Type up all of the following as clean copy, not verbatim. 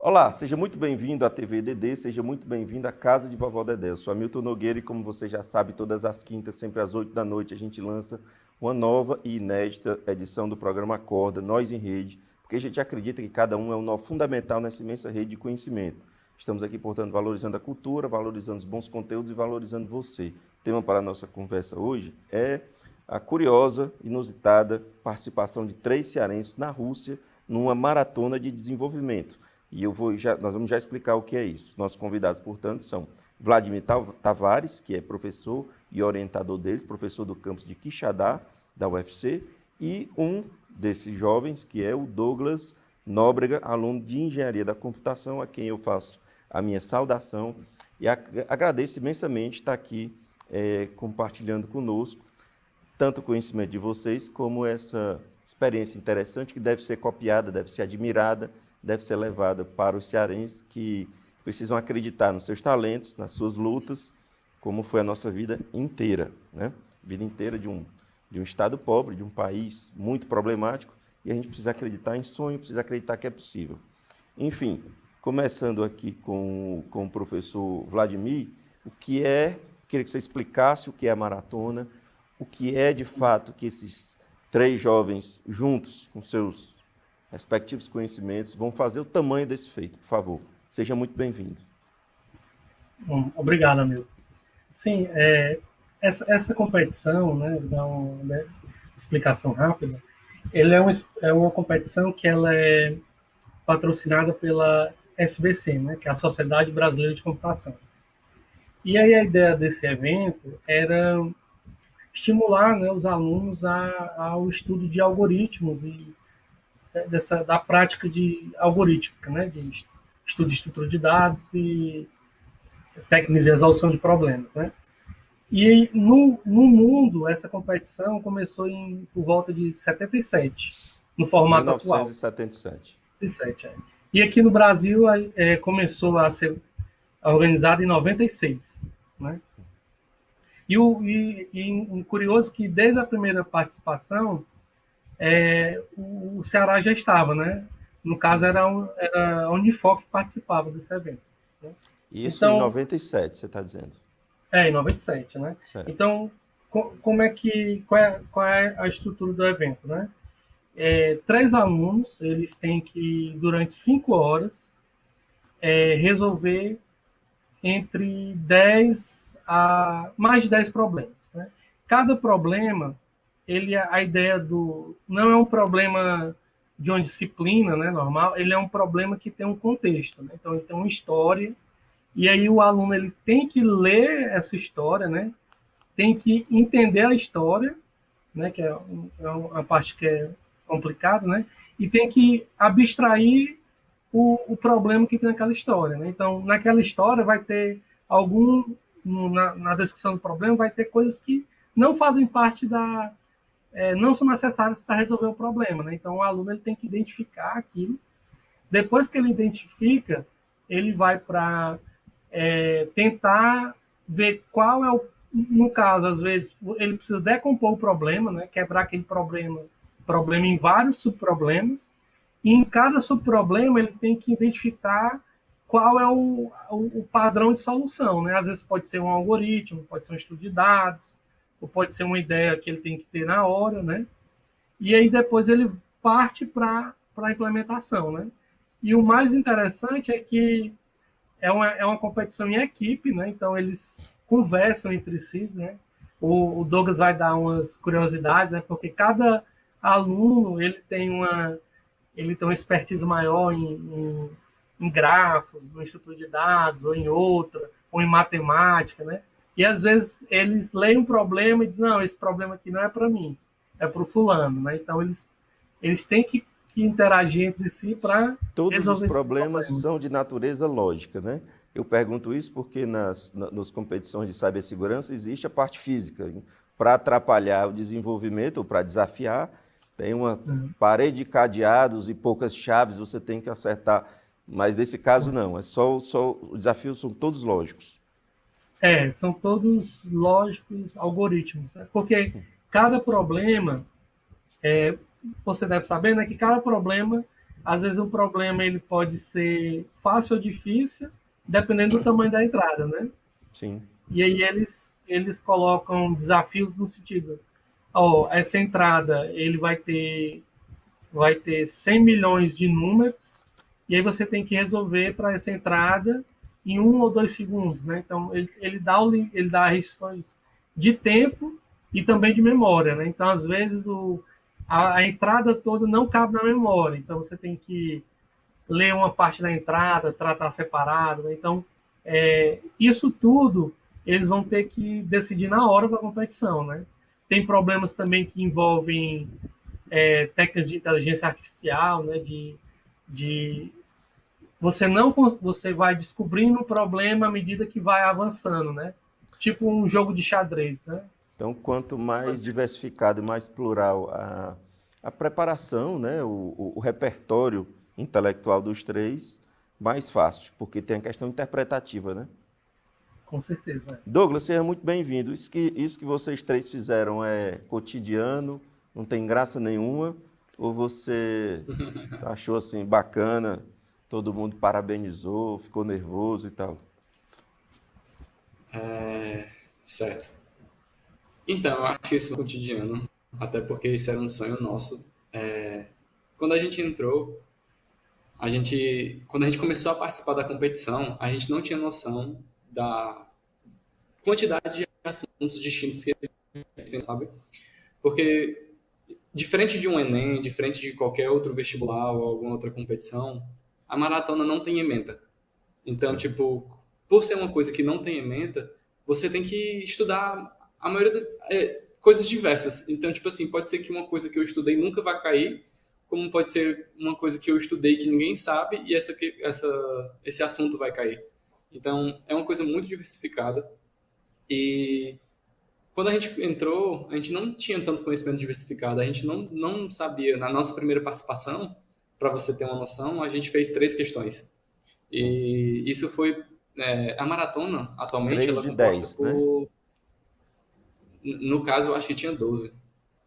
Olá, seja muito bem-vindo à TV DD, seja muito bem-vindo à Casa de Vovó Dedé. Eu sou Hamilton Nogueira e, como você já sabe, todas as quintas, sempre às 8 da noite, a gente lança uma nova e inédita edição do programa Acorda, Nós em Rede, porque a gente acredita que cada um é um nó fundamental nessa imensa rede de conhecimento. Estamos aqui, portanto, valorizando a cultura, valorizando os bons conteúdos e valorizando você. O tema para a nossa conversa hoje é a curiosa, inusitada participação de 3 cearenses na Rússia numa maratona de desenvolvimento. E nós vamos já explicar o que é isso. Nossos convidados, portanto, são Vladimir Tavares, que é professor e orientador deles, professor do campus de Quixadá, da UFC, e um desses jovens, que é o Douglas Nóbrega, aluno de Engenharia da Computação, a quem eu faço a minha saudação e agradeço imensamente estar aqui compartilhando conosco tanto o conhecimento de vocês como essa experiência interessante que deve ser copiada, deve ser admirada, deve ser levada para os cearenses que precisam acreditar nos seus talentos, nas suas lutas, como foi a nossa vida inteira, né? Vida inteira de um estado pobre, de um país muito problemático, e a gente precisa acreditar em sonho, precisa acreditar que é possível. Enfim, começando aqui com o professor Vladimir, queria que você explicasse o que é a maratona, o que é de fato que esses 3 jovens, juntos com seus respectivos conhecimentos, vão fazer o tamanho desse feito. Por favor, seja muito bem-vindo. Bom, obrigado, amigo. Sim, essa competição, né, vou dar uma explicação rápida, ele é uma competição que ela é patrocinada pela SBC, né, que é a Sociedade Brasileira de Computação. E aí a ideia desse evento era estimular, né, os alunos ao estudo de algoritmos e da prática de algorítmica, né, de estudo de estrutura de dados e técnicas de resolução de problemas, né? E no mundo, essa competição começou por volta de 77, no formato atual. 1977. 77, é. E aqui no Brasil começou a ser organizada em 96. Né? E curioso que desde a primeira participação, o Ceará já estava, né? No caso, era a Unifor que participava desse evento. Né? Isso em Então, 97, você está dizendo. em 97, né? Certo. Então, qual é a estrutura do evento, né? 3 alunos, eles têm que, durante 5 horas, resolver entre 10 a mais de 10 problemas, né? Cada problema, a ideia não é um problema de uma disciplina, né, normal, ele é um problema que tem um contexto, né? Então, ele tem uma história, e aí o aluno ele tem que ler essa história, né? Tem que entender a história, né, que é uma parte que é complicada, né, e tem que abstrair o problema que tem naquela história. Né? Então, naquela história vai ter na descrição do problema, vai ter coisas que não fazem parte não são necessárias para resolver o problema. Né? Então, o aluno ele tem que identificar aquilo. Depois que ele identifica, ele vai para tentar ver qual é no caso, às vezes, ele precisa decompor o problema, né? Quebrar aquele problema em vários subproblemas, e em cada subproblema ele tem que identificar qual é o padrão de solução. Né? Às vezes pode ser um algoritmo, pode ser um estudo de dados, ou pode ser uma ideia que ele tem que ter na hora, né? E aí depois ele parte para a implementação. Né? E o mais interessante é que é uma competição em equipe, né? Então eles conversam entre si, né? O Douglas vai dar umas curiosidades, né? Porque cada aluno ele tem uma expertise maior em grafos, no estrutura de dados, ou em outra, ou em matemática, né? E às vezes eles leem um problema e dizem, não, esse problema aqui não é para mim, é para o fulano, né? Então eles têm que interagir entre si para Todos os resolver esses problemas problemas. são de natureza lógica, né? Eu pergunto isso porque nas competições de cibersegurança existe a parte física. Para atrapalhar o desenvolvimento ou para desafiar, tem uma parede de cadeados e poucas chaves, você tem que acertar. Mas nesse caso não, os desafios são todos lógicos. São todos lógicos algoritmos, né? Porque cada problema, você deve saber, né, que cada problema Às vezes um problema ele pode ser fácil ou difícil, dependendo do tamanho da entrada, né? Sim. E aí eles colocam desafios no sentido, ó, essa entrada ele vai ter 100 milhões de números, e aí você tem que resolver para essa entrada em 1 ou 2 segundos, né? Então ele dá restrições de tempo e também de memória, né? Então às vezes a entrada toda não cabe na memória, então você tem que ler uma parte da entrada, tratar separado, né? Então isso tudo eles vão ter que decidir na hora da competição, né? Tem problemas também que envolvem técnicas de inteligência artificial, né? De você vai descobrindo o problema à medida que vai avançando, né? Tipo um jogo de xadrez, né? Então, quanto mais diversificado e mais plural a preparação, né, o repertório intelectual dos três, mais fácil, porque tem a questão interpretativa, né? Com certeza. Douglas, seja muito bem-vindo. Isso que vocês três fizeram é cotidiano, não tem graça nenhuma, ou você achou assim bacana, todo mundo parabenizou, ficou nervoso e tal? Certo. Então, eu acho isso cotidiano, até porque isso era um sonho nosso. Quando a gente entrou, quando a gente começou a participar da competição, a gente não tinha noção da quantidade de assuntos distintos que tem, sabe? Porque diferente de um Enem, diferente de qualquer outro vestibular ou alguma outra competição, a maratona não tem ementa. Então, Sim. tipo, por ser uma coisa que não tem ementa, você tem que estudar a maioria coisas diversas. Então, tipo assim, pode ser que uma coisa que eu estudei nunca vai cair, como pode ser uma coisa que eu estudei que ninguém sabe e esse assunto vai cair. Então, é uma coisa muito diversificada e quando a gente entrou, a gente não tinha tanto conhecimento diversificado, a gente não sabia. Na nossa primeira participação, para você ter uma noção, a gente fez 3 questões. E isso foi. A maratona, atualmente, Três ela é de composta 10, né? por. No caso, eu acho que tinha 12.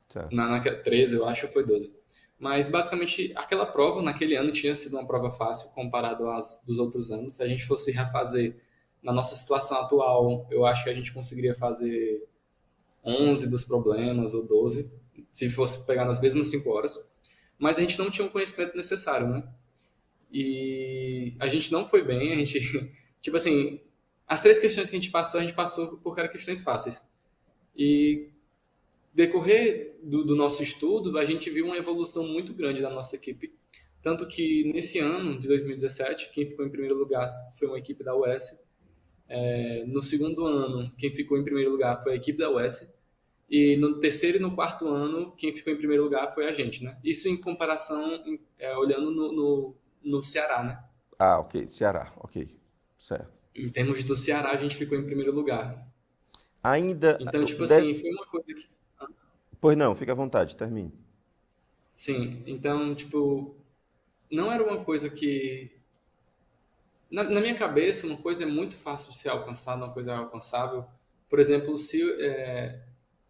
Tá. Na 13, eu acho, foi 12. Mas, basicamente, aquela prova, naquele ano, tinha sido uma prova fácil comparado às dos outros anos. Se a gente fosse refazer na nossa situação atual, eu acho que a gente conseguiria fazer 11 dos problemas ou 12, se fosse pegar nas mesmas 5 horas. Mas a gente não tinha o conhecimento necessário, né? E a gente não foi bem, a gente, tipo assim, as 3 questões que a gente passou porque eram questões fáceis. E decorrer do nosso estudo, a gente viu uma evolução muito grande da nossa equipe. Tanto que nesse ano de 2017, quem ficou em primeiro lugar foi uma equipe da US. No segundo ano, quem ficou em primeiro lugar foi a equipe da US. E no terceiro e no quarto ano, quem ficou em primeiro lugar foi a gente, né? Isso em comparação, olhando no Ceará, né? Ah, ok. Ceará, ok. Certo. Em termos do Ceará, a gente ficou em primeiro lugar. Ainda. Então, tipo assim, foi uma coisa que. Pois não, fica à vontade, termine. Sim, então, tipo, não era uma coisa que. Na minha cabeça, uma coisa é muito fácil de ser alcançada, uma coisa é alcançável. Por exemplo, se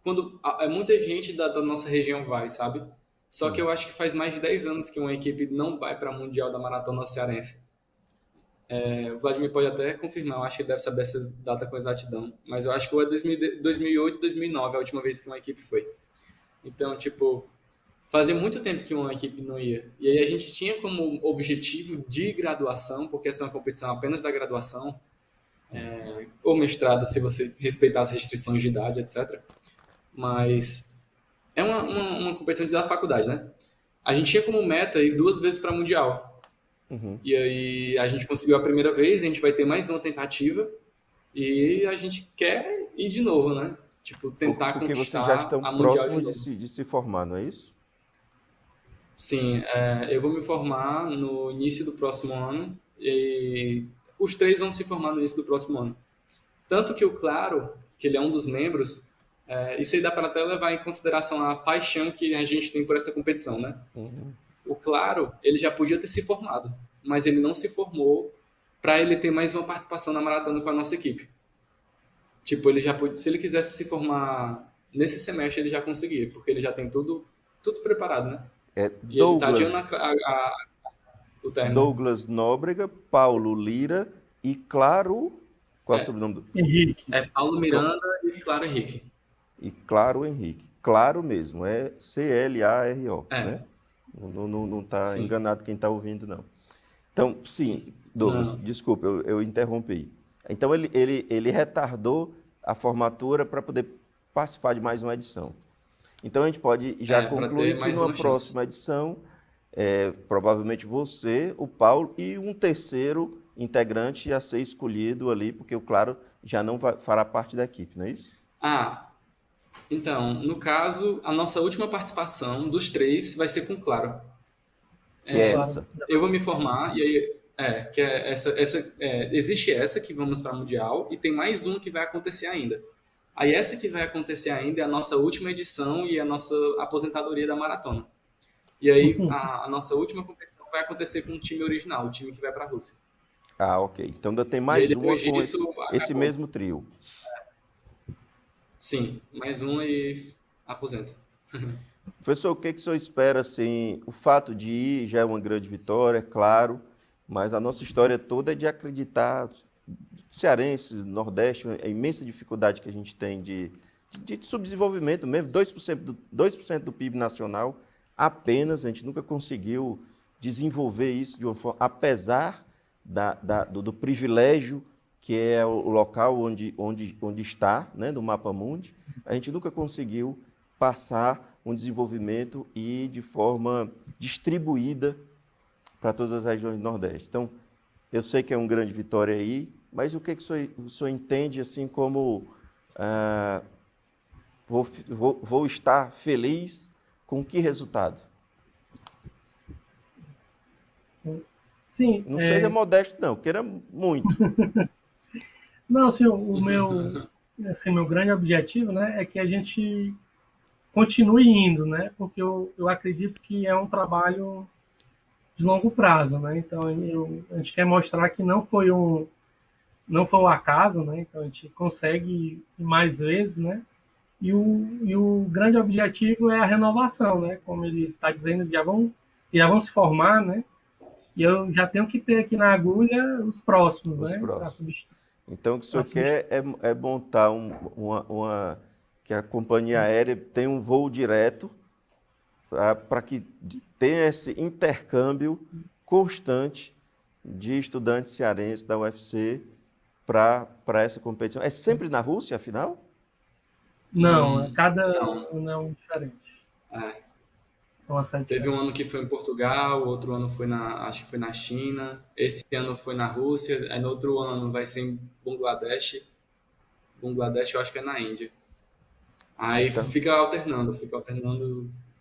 quando muita gente da nossa região vai, sabe? Só que eu acho que faz mais de 10 anos que uma equipe não vai para a Mundial da Maratona Cearense. O Vladimir pode até confirmar, eu acho que ele deve saber essa data com exatidão. Mas eu acho que foi 2008, 2009 a última vez que uma equipe foi. Então, tipo, fazia muito tempo que uma equipe não ia. E aí a gente tinha como objetivo de graduação, porque essa é uma competição apenas da graduação, ou mestrado, se você respeitar as restrições de idade, etc. Mas é uma competição da faculdade, né? A gente tinha como meta ir 2 vezes para Mundial. Uhum. E aí a gente conseguiu a primeira vez, a gente vai ter mais uma tentativa e a gente quer ir de novo, né? Tipo, tentar Porque vocês já conquistar estão a Mundial de próximos de novo. se formar, não é isso? Sim, eu vou me formar no início do próximo ano e os 3 vão se formar no início do próximo ano. Tanto que o Claro, que ele é um dos membros, isso aí dá para até levar em consideração a paixão que a gente tem por essa competição, né? Uhum. O Claro, ele já podia ter se formado, mas ele não se formou para ele ter mais uma participação na maratona com a nossa equipe. Tipo, ele já podia, se ele quisesse se formar nesse semestre, ele já conseguia, porque ele já tem tudo preparado, né? É, E ele tá adiando Douglas, o término. Douglas Nóbrega, Paulo Lira e Claro... Qual é o sobrenome do... Henrique. É Paulo Miranda e Claro Henrique. E Claro Henrique. Claro mesmo, é C-L-A-R-O, É, né? Não está sim. enganado quem está ouvindo, não. Então, sim, Douglas, Não. desculpa, eu interrompi. Então, ele retardou a formatura para poder participar de mais uma edição. Então, a gente pode já Para concluir ter que mais numa uma chance. próxima edição, provavelmente você, o Paulo e um terceiro integrante a ser escolhido ali, porque o Claro já não fará parte da equipe, não é isso? Ah, então, no caso, a nossa última participação dos 3 vai ser com Claro. Que é Claro. essa. Eu vou me formar, e aí, que é existe essa que vamos para Mundial, e tem mais uma que vai acontecer ainda. Aí essa que vai acontecer ainda é a nossa última edição e a nossa aposentadoria da maratona. E aí a nossa última competição vai acontecer com o time original, o time que vai para a Rússia. Ah, ok. Então ainda tem E aí mais uma depois com disso, esse acabou. mesmo trio. Sim, mais uma e aposenta. Professor, o que que o senhor espera, assim, o fato de ir já é uma grande vitória, é claro, mas a nossa história toda é de acreditar, cearenses, Nordeste, a imensa dificuldade que a gente tem de subdesenvolvimento mesmo, 2% do PIB nacional, apenas, a gente nunca conseguiu desenvolver isso de uma forma, apesar do privilégio que é o local onde está, né, do Mapa Mundi, a gente nunca conseguiu passar um desenvolvimento e de forma distribuída para todas as regiões do Nordeste. Então, eu sei que é uma grande vitória aí, mas o que o senhor entende assim como vou estar feliz com que resultado? Sim. Não seja modesto, não, queira muito. Não, assim, meu grande objetivo, né, é que a gente continue indo, né, porque eu acredito que é um trabalho de longo prazo, né, então a gente quer mostrar que não foi um acaso, né, então a gente consegue ir mais vezes, né, e o grande objetivo é a renovação, né, como ele está dizendo, já vão se formar, né, e eu já tenho que ter aqui na agulha os próximos, Os né, para próximos. substituir. Então, o que o senhor quer é montar que a companhia aérea tenha um voo direto para que tenha esse intercâmbio constante de estudantes cearenses da UFC para essa competição. É sempre na Rússia, afinal? Não, cada Não. ano é um diferente. É. É uma sede Teve um diferente. ano que foi em Portugal, outro ano foi acho que foi na China, esse ano foi na Rússia, aí no outro ano vai ser em Bangladesh. Bangladesh eu acho que é na Índia. Aí Então, fica alternando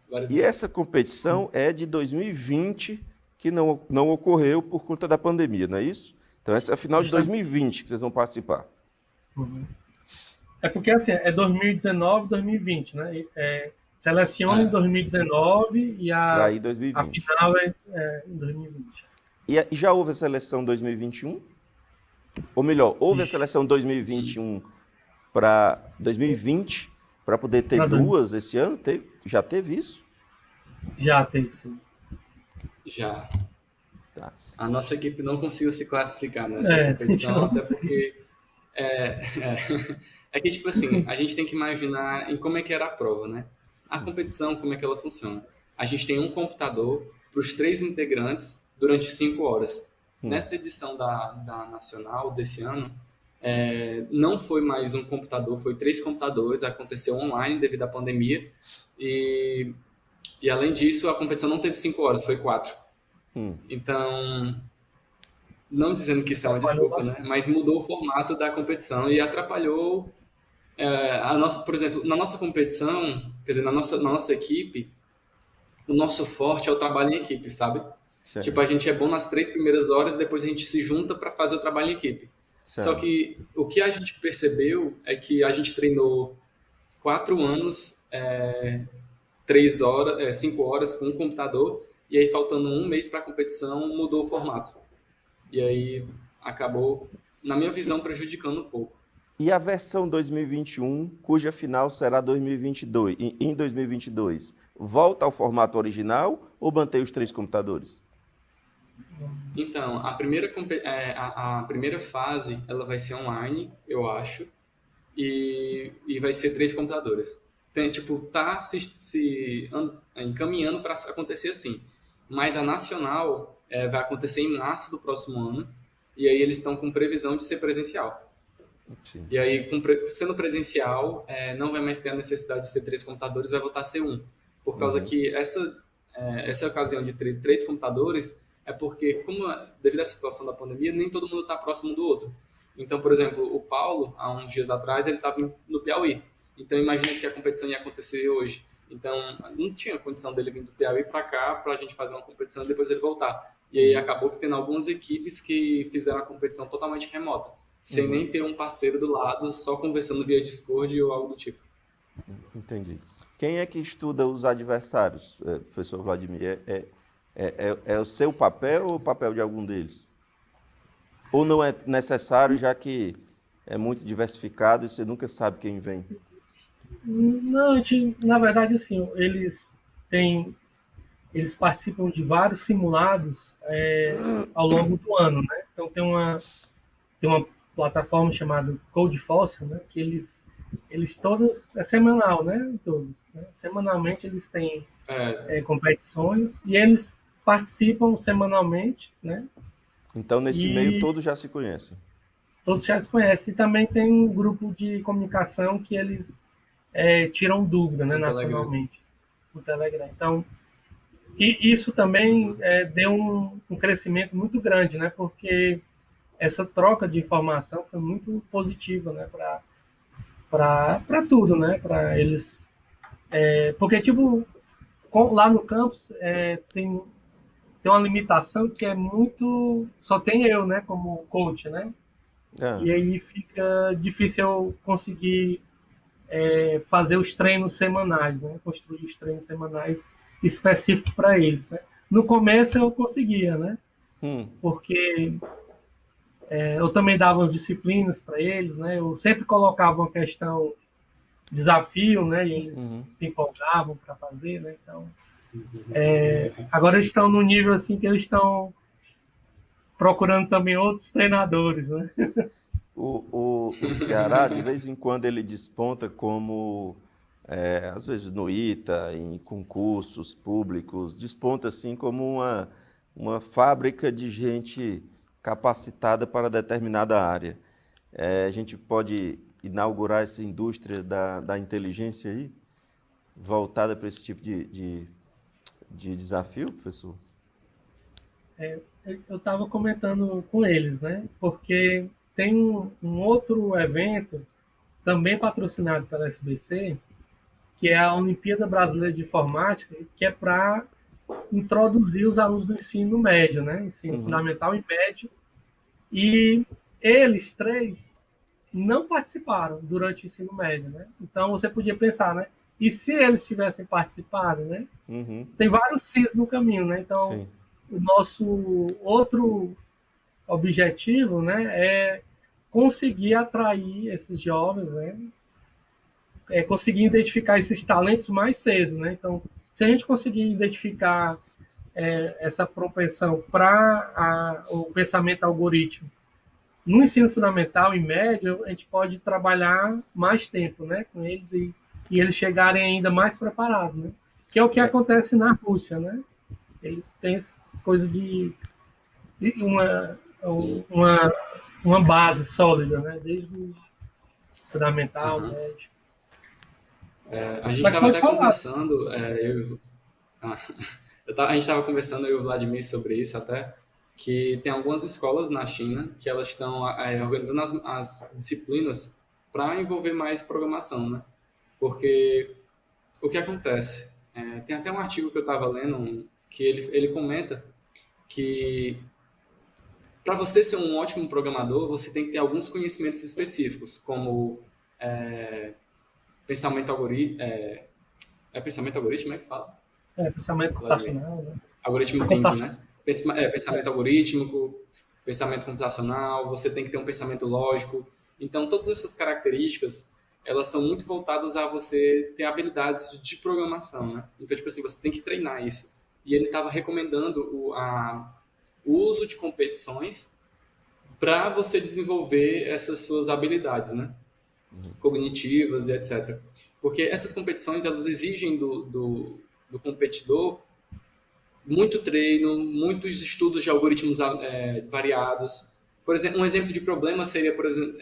várias e vezes. essa competição é de 2020, que não ocorreu por conta da pandemia, não é isso? Então, essa é a final de Justamente. 2020 que vocês vão participar. Uhum. É porque assim, é 2019, 2020, né? Seleciona em É, 2019 e Para ir a 2020. final é em 2020. E já houve a seleção 2021? Ou melhor, houve a seleção 2021 para 2020 para poder ter Pra 2020. duas esse ano? Já teve isso? Já teve, sim. já. Tá. A nossa equipe não conseguiu se classificar nessa A gente competição, não até conseguiu. porque é que, tipo assim, a gente tem que imaginar em como é que era a prova, né? A competição, como é que ela funciona. A gente tem um computador para os 3 integrantes durante 5 horas. Nessa edição da Nacional desse ano, não foi mais um computador, foi 3 computadores, aconteceu online devido à pandemia, e além disso, a competição não teve 5 horas, foi 4. Então, não dizendo que isso é uma Atrapalhou desculpa, né? bastante. Mas mudou o formato da competição e atrapalhou a nossa, por exemplo, na nossa competição, quer dizer, na nossa equipe, o nosso forte é o trabalho em equipe, sabe? Tipo, Certo, a gente é bom nas 3 primeiras horas, depois a gente se junta para fazer o trabalho em equipe. Só certo. que o que a gente percebeu é que a gente treinou 4 anos, 3 horas, 5 horas com um computador, e aí faltando um mês para a competição, mudou o formato. E aí acabou, na minha visão, prejudicando um pouco. E a versão 2021, cuja final será 2022, em 2022, volta ao formato original ou mantém os 3 computadores? Então, a primeira fase, ela vai ser online, eu acho, e vai ser 3 computadores. Tem, tipo, tá encaminhando para acontecer assim. Mas a nacional vai acontecer em março do próximo ano, e aí eles estão com previsão de ser presencial. Sim. E aí, sendo presencial, não vai mais ter a necessidade de ser 3 computadores, vai voltar a ser um. Por causa que essa ocasião de ter 3 computadores é porque, devido à situação da pandemia, nem todo mundo está próximo do outro. Então, por exemplo, o Paulo, há uns dias atrás, ele estava no Piauí. Então, imagina que a competição ia acontecer hoje. Então, não tinha condição dele vir do Piauí para cá para a gente fazer uma competição e depois ele voltar. E aí acabou que tendo algumas equipes que fizeram a competição totalmente remota, sem nem ter um parceiro do lado, só conversando via Discord ou algo do tipo. Entendi. Quem é que estuda os adversários, professor Vladimir? É o seu papel ou o papel de algum deles? Ou não é necessário, já que é muito diversificado e você nunca sabe quem vem? Não, na verdade, assim, eles participam de vários simulados ao longo do ano, né? Então tem uma plataforma chamada Codeforce, né? Que eles todos é semanal, né? Todos, né? Semanalmente eles têm competições e eles participam semanalmente, né? Então, nesse meio, E todos já se conhecem. todos já se conhecem. E também tem um grupo de comunicação que eles tiram dúvida, né? No Telegram. Nacionalmente no Telegram. Então e isso também deu um crescimento muito grande, né? Porque essa troca de informação foi muito positiva, né? Para tudo, né? Para eles, porque tipo lá no campus tem uma limitação que é muito, só tem eu, né? Como coach, né? Ah, E aí fica difícil eu conseguir fazer os treinos semanais, né? Construir os treinos semanais específicos para eles, né? No começo eu conseguia, né? Porque eu também dava as disciplinas para eles, né? Eu sempre colocava uma questão desafio, né? E eles se empolgavam para fazer, né? Então, agora eles estão no nível assim que eles estão procurando também outros treinadores, né? o Ceará, de vez em quando, ele desponta como, às vezes no ITA, em concursos públicos, desponta assim como uma fábrica de gente capacitada para determinada área. A gente pode inaugurar essa indústria da inteligência aí, voltada para esse tipo de desafio, professor? Eu estava comentando com eles, né? Porque tem um outro evento também patrocinado pela SBC, que é a Olimpíada Brasileira de Informática, que é para introduzir os alunos do ensino médio, né? Ensino fundamental e médio. E eles três não participaram durante o ensino médio, né? Então você podia pensar, né? E se eles tivessem participado, né? Tem vários cis no caminho, né? Então Sim. o nosso outro objetivo, né, é conseguir atrair esses jovens, né, conseguir identificar esses talentos mais cedo, né? Então, se a gente conseguir identificar essa propensão para o pensamento algoritmo no ensino fundamental e médio, a gente pode trabalhar mais tempo, né, com eles e eles chegarem ainda mais preparados, né? Que é o que acontece na Rússia, né? Eles têm essa coisa de uma, Sim. uma, uma base sólida, né? Desde o fundamental, Aham. médio. A gente Mas estava pode até falar. conversando, ah, a gente estava conversando, eu e o Vladimir, sobre isso até, que tem algumas escolas na China que elas estão organizando as disciplinas para envolver mais programação, né? Porque o que acontece? Tem até um artigo que eu estava lendo que ele comenta que para você ser um ótimo programador, você tem que ter alguns conhecimentos específicos, como pensamento algoritmo. Pensamento algoritmo, é que fala? Pensamento Vladimir. computacional, né? Algoritmo thinking, Computação. né? Pensamento algorítmico, pensamento computacional, você tem que ter um pensamento lógico. Então, todas essas características, elas são muito voltadas a você ter habilidades de programação, né? Então, tipo assim, você tem que treinar isso. E ele estava recomendando o uso de competições para você desenvolver essas suas habilidades, né? Cognitivas e etc. Porque essas competições, elas exigem do competidor muito treino, muitos estudos de algoritmos variados. Por exemplo, um exemplo de problema seria, por exemplo,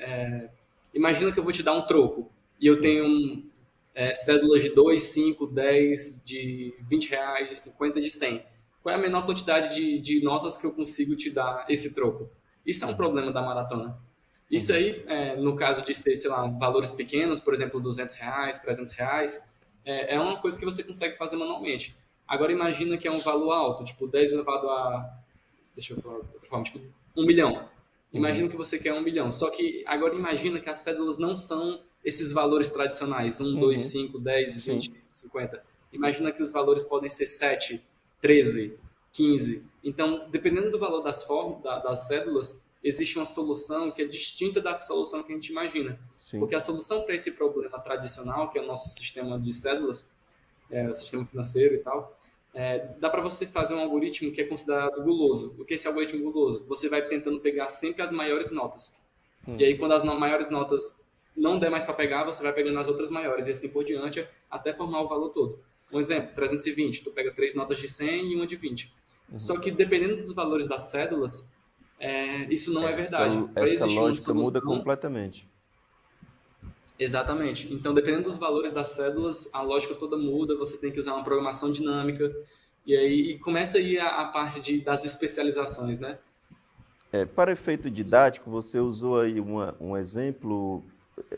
imagina que eu vou te dar um troco e eu tenho cédulas de 2, 5, 10, de R$ 20, de 50, de 100. Qual é a menor quantidade de notas que eu consigo te dar esse troco? Isso é um problema da maratona. Isso aí, no caso de ser, sei lá, valores pequenos, por exemplo, R$ 200, R$ 300, é uma coisa que você consegue fazer manualmente. Agora imagina que é um valor alto, tipo 10 elevado a, deixa eu falar de outra forma, tipo 1 milhão. Imagina que você quer 1 milhão. Só que agora imagina que as cédulas não são esses valores tradicionais, 1, 2, Uhum. 5, 10, Sim. 20, 50. Imagina que os valores podem ser 7, 13, 15. Então, dependendo do valor das cédulas, existe uma solução que é distinta da solução que a gente imagina. Sim. Porque a solução para esse problema tradicional, que é o nosso sistema de cédulas, o sistema financeiro e tal, dá para você fazer um algoritmo que é considerado guloso. O que é esse algoritmo guloso? Você vai tentando pegar sempre as maiores notas. E aí, quando as maiores notas não der mais para pegar, você vai pegando as outras maiores e assim por diante, até formar o valor todo. Um exemplo, 320, tu pega 3 notas de 100 e uma de 20. Só que dependendo dos valores das cédulas, isso não é Essa, verdade. Para essa existir uma lógica muda solução, completamente. exatamente. Então, dependendo dos valores das cédulas, a lógica toda muda, você tem que usar uma programação dinâmica, e aí começa aí a parte das especializações, né? Para efeito didático, você usou aí um exemplo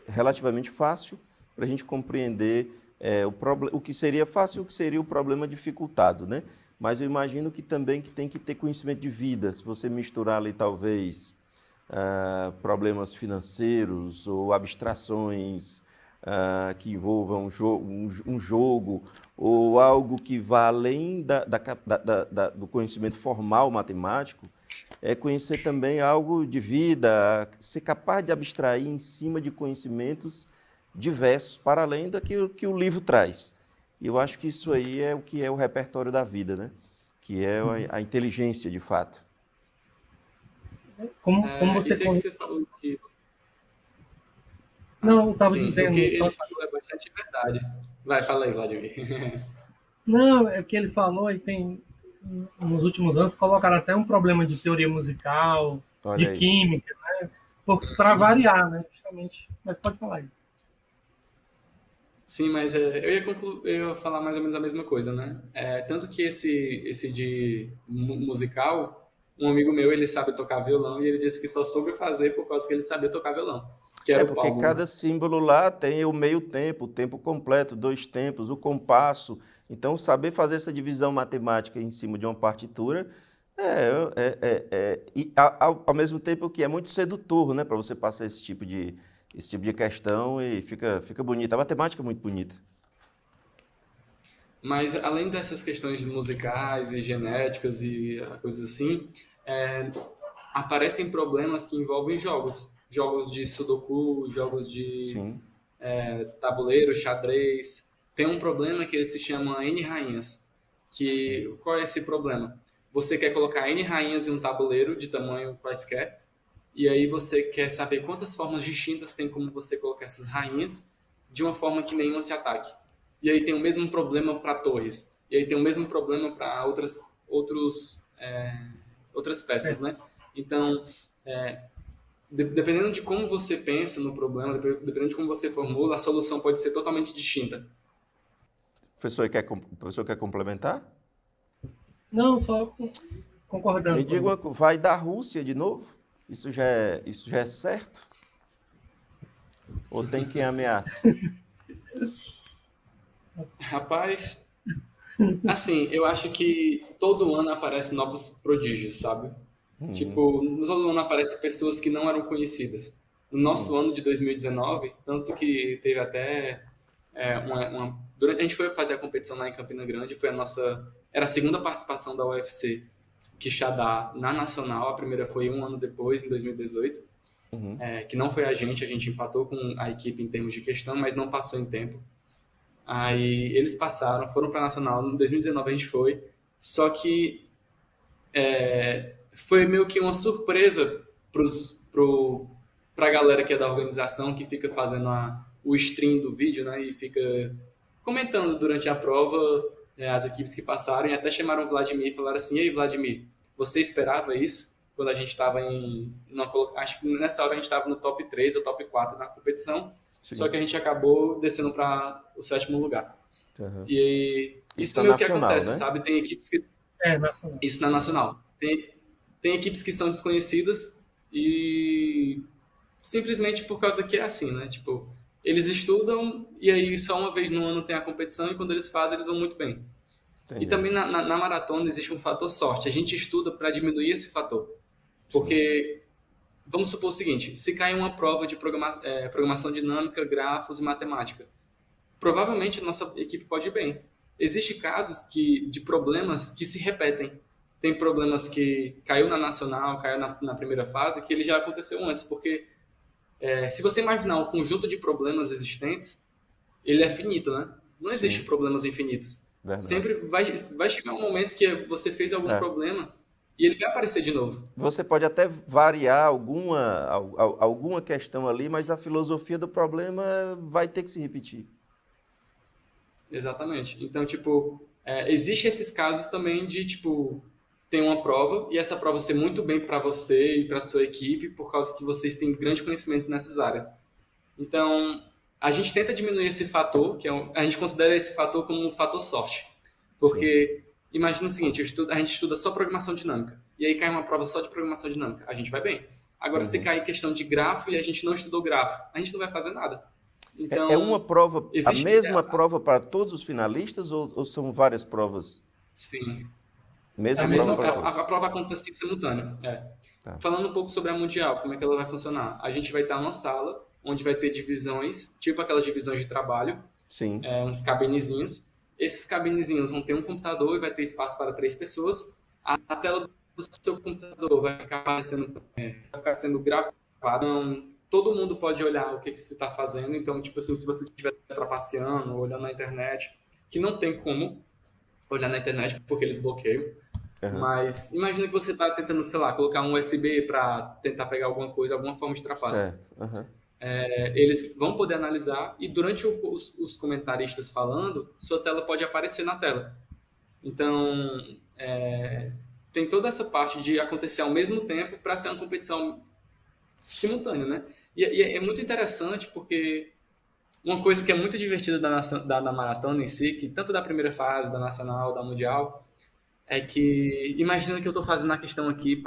relativamente fácil para a gente compreender o que seria fácil e o que seria o problema dificultado, né? Mas eu imagino que também que tem que ter conhecimento de vida. Se você misturar ali talvez problemas financeiros ou abstrações que envolvam um jogo ou algo que vá além do conhecimento formal matemático, é conhecer também algo de vida, ser capaz de abstrair em cima de conhecimentos diversos, para além daquilo que o livro traz. E eu acho que isso aí é o que é o repertório da vida, né? Que é a inteligência, de fato. Como você. Isso aí que você falou que... Não, eu estava Sim, o que dizendo ele só. falou é bastante verdade. Vai, fala aí, Vladimir. Não, é que ele falou e tem. Nos últimos anos colocaram até um problema de teoria musical, de Olha aí. química, para variar, né? Justamente. Mas pode falar aí. Sim, mas eu ia falar mais ou menos a mesma coisa, né? Tanto que esse de musical, um amigo meu, ele sabe tocar violão e ele disse que só soube fazer por causa que ele sabia tocar violão, que É era o porque Paulo, né? cada símbolo lá tem o meio tempo, o tempo completo, dois tempos, o compasso. Então, saber fazer essa divisão matemática em cima de uma partitura e ao mesmo tempo que é muito sedutor, né, para você passar esse tipo de questão e fica bonito. A matemática é muito bonita. Mas além dessas questões musicais e genéticas e coisas assim, é, aparecem problemas que envolvem jogos de Sudoku, jogos de Sim. tabuleiro, xadrez. Tem um problema que ele se chama N rainhas. Qual é esse problema? Você quer colocar N rainhas em um tabuleiro de tamanho quaisquer, e aí você quer saber quantas formas distintas tem como você colocar essas rainhas de uma forma que nenhuma se ataque. E aí tem o mesmo problema para torres. E aí tem o mesmo problema para outras peças, né? Então, dependendo de como você pensa no problema, dependendo de como você formula, a solução pode ser totalmente distinta. O professor quer complementar? Não, só Me concordando com diga, ele. vai da Rússia de novo? Isso já é certo? Ou tem quem ameace? Rapaz, assim, eu acho que todo ano aparecem novos prodígios, sabe? Tipo, todo ano aparecem pessoas que não eram conhecidas. No nosso ano de 2019, tanto que teve até durante, a gente foi fazer a competição lá em Campina Grande, era a segunda participação da UFC Quixadá na Nacional, a primeira foi um ano depois, em 2018, que não foi a gente empatou com a equipe em termos de questão, mas não passou em tempo. Aí eles passaram, foram para a Nacional, em 2019 a gente foi, só que foi meio que uma surpresa para a galera que é da organização, que fica fazendo o stream do vídeo, né? E fica comentando durante a prova, as equipes que passaram, e até chamaram o Vladimir e falaram assim: "E aí, Vladimir, você esperava isso?" Quando a gente estava acho que nessa hora a gente estava no top 3 ou top 4 na competição, Sim. só que a gente acabou descendo para o 7º lugar. Uhum. E Isso isso é meio que nacional, acontece, né? sabe? Tem equipes que nacional. isso na nacional. Tem equipes que são desconhecidas e simplesmente por causa que é assim, né? Tipo, eles estudam e aí só uma vez no ano tem a competição e quando eles fazem, eles vão muito bem. E Entendi. também na maratona existe um fator sorte. A gente estuda para diminuir esse fator. Sim. Porque, vamos supor o seguinte, se cai uma prova de programação dinâmica, grafos e matemática, provavelmente a nossa equipe pode ir bem. Existem casos de problemas que se repetem. Tem problemas que caiu na nacional, caiu na primeira fase, que ele já aconteceu antes, porque se você imaginar o conjunto de problemas existentes, ele é finito, né? Não existe Sim, problemas infinitos. verdade. Sempre vai chegar um momento que você fez algum É. problema e ele vai aparecer de novo. Você pode até variar alguma questão ali, mas a filosofia do problema vai ter que se repetir. Exatamente. Então, tipo, existe esses casos também de, tipo, tem uma prova e essa prova ser muito bem para você e para sua equipe por causa que vocês têm grande conhecimento nessas áreas. Então, a gente tenta diminuir esse fator, a gente considera esse fator como um fator sorte. Sim. Porque, imagina o seguinte, a gente estuda só programação dinâmica, e aí cai uma prova só de programação dinâmica, a gente vai bem. Agora, se Uhum. cair questão de grafo e a gente não estudou grafo, a gente não vai fazer nada. É uma Então, prova, a existe, mesma prova para todos os finalistas ou são várias provas? sim, Mesma prova para a todos. prova acontece em simultâneo. Tá. Falando um pouco sobre a Mundial, como é que ela vai funcionar? A gente vai estar numa sala onde vai ter divisões, tipo aquelas divisões de trabalho, Sim. uns cabinezinhos. Esses cabinezinhos vão ter um computador e vai ter espaço para 3 pessoas. A tela do seu computador vai ficar aparecendo, vai ficar sendo gravada. Então, todo mundo pode olhar o que você está fazendo. Então, tipo assim, se você estiver trapaceando, olhando na internet, que não tem como olhar na internet porque eles bloqueiam. Uhum. Mas imagina que você está tentando, sei lá, colocar um USB para tentar pegar alguma coisa, alguma forma de trapaça. Certo. Uhum. Eles vão poder analisar e durante os comentaristas falando, sua tela pode aparecer na tela. Então, tem toda essa parte de acontecer ao mesmo tempo para ser uma competição simultânea, né? E é muito interessante porque uma coisa que é muito divertida da maratona em si, que tanto da primeira fase, da nacional, da mundial, é que imagina que eu estou fazendo a questão aqui,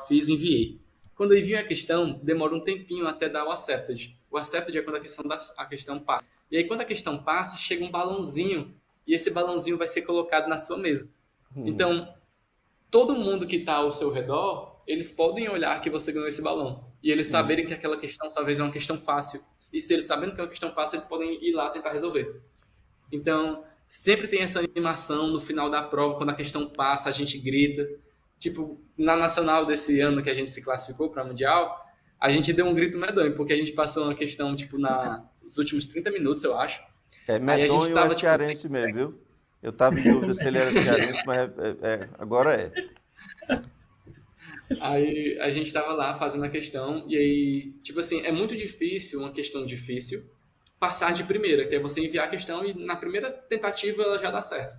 fiz e enviei. Quando eu envio a questão, demora um tempinho até dar o accepted. O accepted é quando a questão passa. E aí, quando a questão passa, chega um balãozinho, e esse balãozinho vai ser colocado na sua mesa. Uhum. Então, todo mundo que está ao seu redor, eles podem olhar que você ganhou esse balão. E eles saberem que aquela questão talvez é uma questão fácil. E se eles sabendo que é uma questão fácil, eles podem ir lá tentar resolver. Então, sempre tem essa animação no final da prova, quando a questão passa, a gente grita. Tipo, na nacional desse ano que a gente se classificou para Mundial, a gente deu um grito medonho, porque a gente passou uma questão, tipo, nos últimos 30 minutos, eu acho. É Aí a gente medonho é tava, tipo, sem... cearense mesmo, viu? Eu estava em dúvida se ele era cearense, mas agora é. Aí a gente tava lá fazendo a questão, e aí, tipo assim, é muito difícil, uma questão difícil, passar de primeira, que é você enviar a questão e na primeira tentativa ela já dá certo.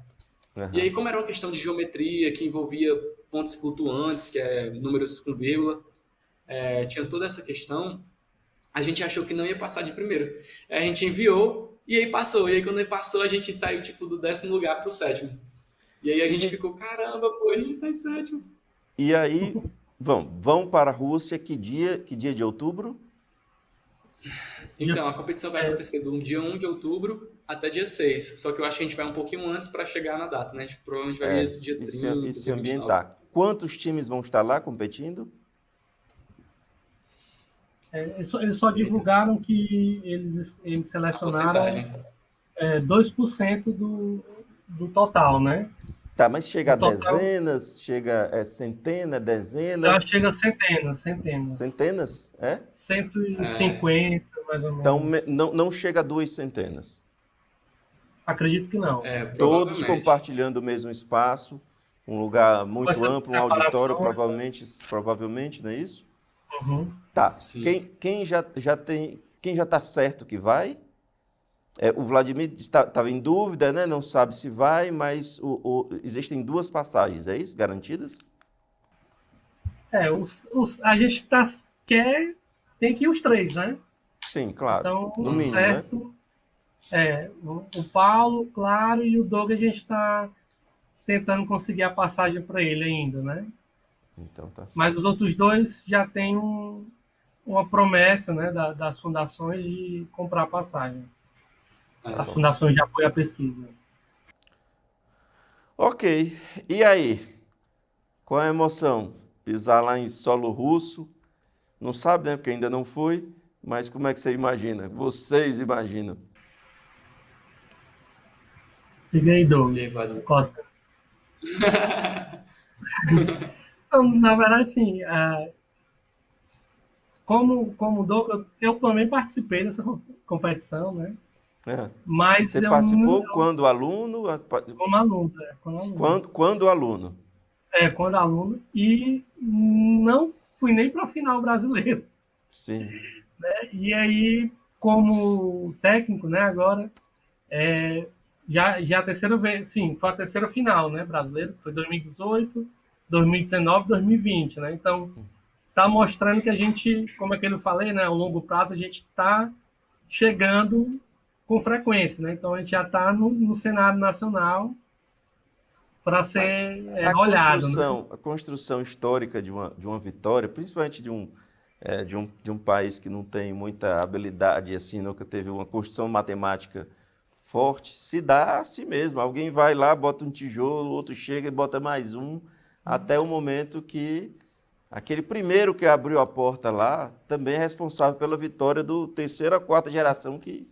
E aí, Uhum. como era uma questão de geometria que envolvia pontos flutuantes, que é números com vírgula, tinha toda essa questão, a gente achou que não ia passar de primeira. Aí a gente enviou e aí passou. E aí quando ele passou, a gente saiu tipo do 10º lugar pro 7º. E aí a gente E, ficou, caramba, pô, a gente tá em 7º. e aí, vão para a Rússia que dia de outubro? Então, a competição vai É, acontecer do dia 1 de outubro até dia 6. Só que eu acho que a gente vai um pouquinho antes para chegar na data, né? A gente provavelmente vai dia E 30, se dia 29. ambientar. Quantos times vão estar lá competindo? eles só divulgaram que eles A selecionaram porcentagem. 2% do total, né? Tá, mas chega Do a total, dezenas, chega centena, já dezena, chega a centenas. centenas, é? 150, mais ou Então menos. não chega a 2 centenas. Acredito que não. Todos Provavelmente. compartilhando o mesmo espaço Um lugar Vai muito ser amplo, um auditório, separações. provavelmente, não é isso? Uhum. Tá. Sim. Quem já está certo que vai? O Vladimir estava em dúvida, né? Não sabe se vai, mas existem 2 passagens, é isso? Garantidas? A gente tem que ir os 3, né? Sim, claro. Então, No o mínimo, né? certo o Paulo, claro, e o Doug a gente está tentando conseguir a passagem para ele ainda, né? Então tá Mas certo. os outros dois já têm uma promessa, né, das fundações de comprar passagem. As É. fundações de apoio à pesquisa. Ok. E aí? Qual é a emoção? Pisar lá em solo russo? Não sabe, né? Porque ainda não foi. Mas como é que você imagina? Vocês imaginam? Diga aí, E Doug. aí, Vladimir? Costa. Então, na verdade, assim, como Doug, eu também participei dessa competição, né? É. Mas Você participou quando aluno? como aluno, como aluno. Quando aluno? Quando aluno, e não fui nem para a final brasileira. Sim. E aí, como técnico, né, agora, já a terceira vez, sim, foi a terceira final, né, brasileira, foi 2018, 2019, 2020, né? Então, tá mostrando que a gente, como é que eu falei, né, ao longo prazo a gente está chegando com frequência, né? Então a gente já está no cenário nacional para Mas ser olhado, né? a construção histórica de uma vitória, principalmente de um país que não tem muita habilidade, assim, nunca teve uma construção matemática forte, se dá a si mesmo. Alguém vai lá, bota um tijolo, outro chega e bota mais um, até o momento que aquele primeiro que abriu a porta lá também é responsável pela vitória do terceira ou quarta geração que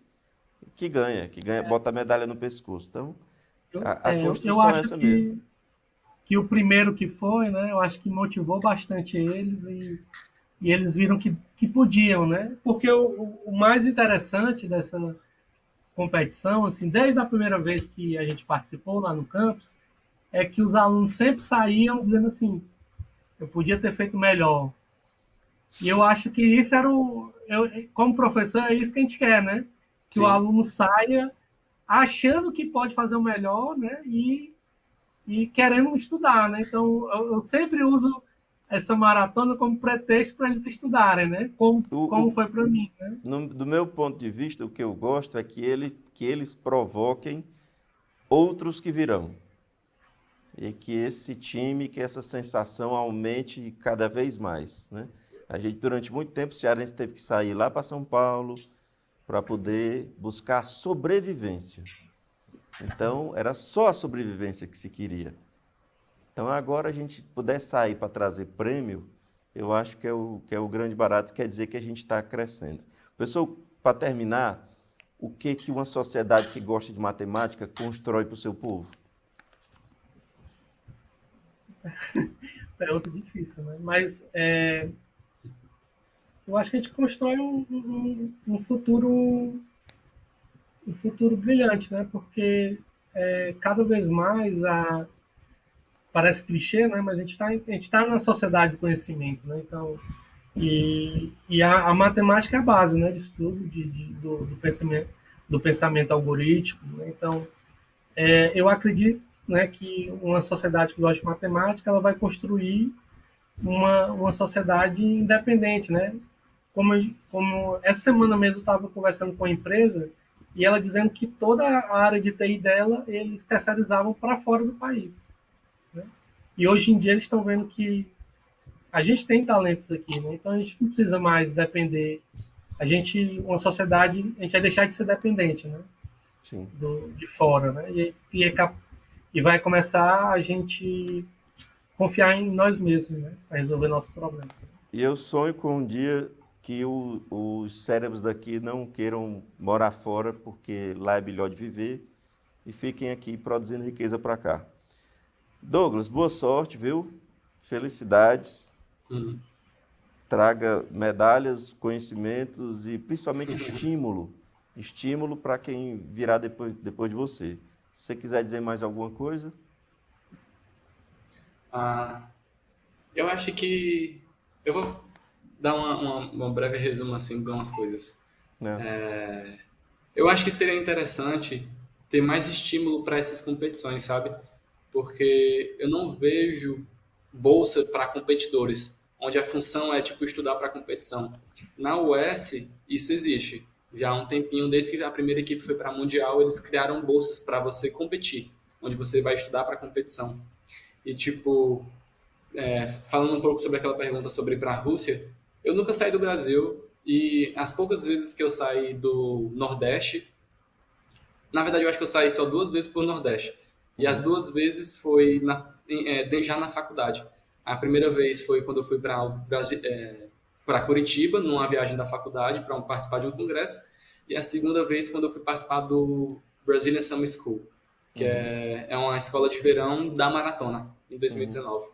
ganha, bota a medalha no pescoço. Então, a Eu construção é acho essa mesmo. que o primeiro que foi, né? Eu acho que motivou bastante eles e eles viram que podiam, né? Porque o mais interessante dessa competição, assim, desde a primeira vez que a gente participou lá no campus, é que os alunos sempre saíam dizendo assim, eu podia ter feito melhor. E eu acho que isso era como professor, é isso que a gente quer, né? Que o Sim. aluno saia achando que pode fazer o melhor, né? E querendo estudar, né? Então, eu sempre uso essa maratona como pretexto para eles estudarem, né? O, Como o- foi para mim, né? do meu ponto de vista, o que eu gosto é que eles provoquem outros que virão. E que esse time, que essa sensação aumente cada vez mais, né? A gente, durante muito tempo, o cearense teve que sair lá para São Paulo para poder buscar sobrevivência. Então, era só a sobrevivência que se queria. Então, agora a gente puder sair para trazer prêmio, eu acho que é o grande barato, quer dizer que a gente está crescendo. Pessoal, para terminar, o que uma sociedade que gosta de matemática constrói para o seu povo? É outro difícil, né? Mas eu acho que a gente constrói um futuro brilhante, né? Porque cada vez mais parece clichê, né? Mas a gente tá na sociedade do conhecimento, né? Então, a matemática é a base, né? Disso tudo, do pensamento algorítmico, né? Então, eu acredito, né, que uma sociedade que gosta de matemática, ela vai construir uma sociedade independente, né? Como essa semana mesmo eu estava conversando com a empresa e ela dizendo que toda a área de TI dela eles terceirizavam para fora do país. Né? E hoje em dia eles estão vendo que a gente tem talentos aqui, né? Então a gente não precisa mais depender. Uma sociedade, a gente vai deixar de ser dependente, né? Sim. De fora, né? E vai começar a gente confiar em nós mesmos, né? Para resolver nossos problemas. E eu sonho com um dia que os cérebros daqui não queiram morar fora, porque lá é melhor de viver, e fiquem aqui produzindo riqueza para cá. Douglas, boa sorte, viu? Felicidades. Uhum. Traga medalhas, conhecimentos e principalmente estímulo. Estímulo para quem virá depois de você. Se você quiser dizer mais alguma coisa. Ah, eu acho que eu vou dar uma breve resumo assim de algumas coisas. Né? Eu acho que seria interessante ter mais estímulo para essas competições, sabe? Porque eu não vejo bolsa para competidores, onde a função é tipo estudar para competição. Na US, isso existe. Já há um tempinho, desde que a primeira equipe foi para a Mundial, eles criaram bolsas para você competir, onde você vai estudar para competição. E tipo, falando um pouco sobre aquela pergunta sobre ir para a Rússia, eu nunca saí do Brasil e as poucas vezes que eu saí do Nordeste, na verdade eu acho que eu saí só 2 vezes por Nordeste. E as Uhum. 2 vezes foi já na faculdade. A primeira vez foi quando eu fui para Curitiba, numa viagem da faculdade, para participar de um congresso. E a segunda vez quando eu fui participar do Brazilian Summer School, que Uhum. é uma escola de verão da maratona, em Uhum. 2019,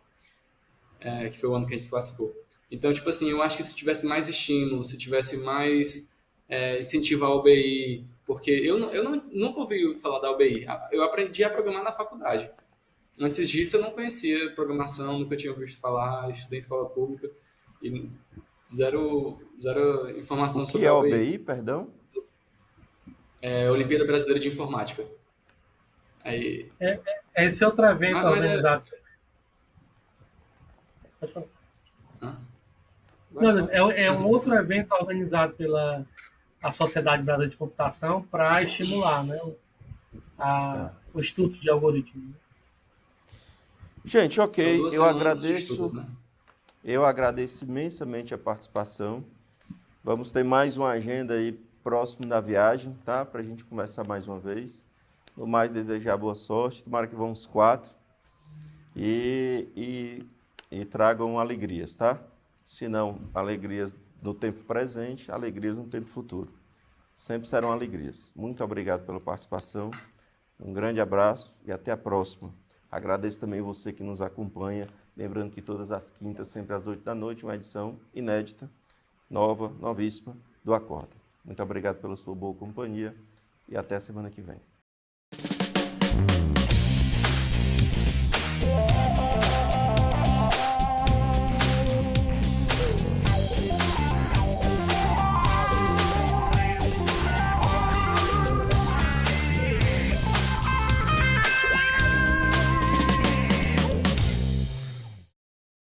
que foi o ano que a gente se classificou. Então, tipo assim, eu acho que se tivesse mais estímulo, se tivesse mais incentivo à UBI, porque nunca ouvi falar da UBI. Eu aprendi a programar na faculdade. Antes disso, eu não conhecia programação, nunca tinha ouvido falar, estudei em escola pública e zero O informação que sobre é a UBI. OBI, perdão? É a Olimpíada Brasileira de Informática. Aí, Esse outro evento mas é. organizado. Pode falar. Hã? Vai, Não, fala. é um outro evento organizado pela a Sociedade Brasileira de Computação para estimular, né, É. o estudo de algoritmos. Gente, São ok, 2 semanas de estudos, né? eu agradeço imensamente a participação. Vamos ter mais uma agenda aí próximo da viagem, tá? Para a gente começar mais uma vez. No mais, desejar boa sorte. Tomara que vão os quatro e, e, e tragam alegrias, tá? Se não alegrias no tempo presente, alegrias no tempo futuro. Sempre serão alegrias. Muito obrigado pela participação. Um grande abraço e até a próxima. Agradeço também você que nos acompanha. Lembrando que todas as quintas, sempre às 8 da noite, uma edição inédita, nova, novíssima, do Acorda. Muito obrigado pela sua boa companhia e até a semana que vem.